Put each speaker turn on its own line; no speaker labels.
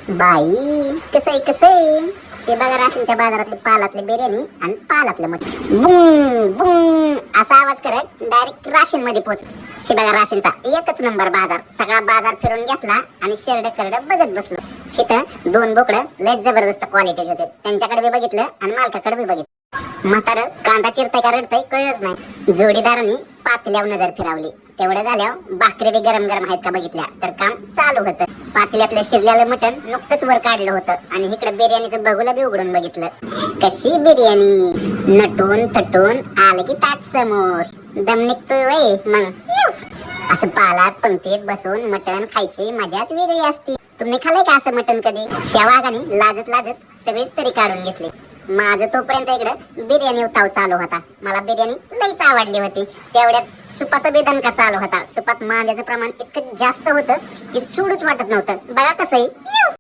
बाई कसं आहे हे बघा, राशींच्या बाजारातली पालातली बिर्याणी आणि पालातलं मटण बुम बुम असा आवाज करत डायरेक्ट राशीन मध्ये पोहोच. हे बघा, राशींचा एकच नंबर बाजार. सगळा बाजार फिरून घेतला आणि शेरड करड बघत बसलो. शिथं दोन बोकडं लय जबरदस्त क्वालिटीचे होते. त्यांच्याकडे बी बघितलं आणि मालकाकडे बी बघितलं. म्हातारं कांदा चिरतय का रडतय कळलंच नाही. जोडीदारांनी पातेल्यावर नजर फिरवली. तेवढं झाल्यावर भाकरी बी गरम गरम आहेत का बघितल्या तर काम चालू होतं. पातेल्यातलं शिजलेलं मटण नुकतंच वर काढलं होतं आणि इकडे बिर्याणीचं बघूला बी उघडून बघितलं. कशी बिर्याणी, नटून थटून आलं की ताट समोर. दम निघतोय वय मग. असं पालात पंक्तीत बसून मटण खायची मजाच वेगळी असती. तुम्ही खाल्लंय का असं मटण कधी? शेवागानी लाजत लाजत सगळीच तरी काढून घेतली. माझं तोपर्यंत इकडं बिर्याणी उताव चालू होता. मला बिर्याणी लईच आवडली होती. तेवढ्यात सुपाचा बी दणका चालू होता. सुपात मांद्याचं प्रमाण इतकं जास्त होतं की सोडूच वाटत नव्हतं. बघा कसं आहे.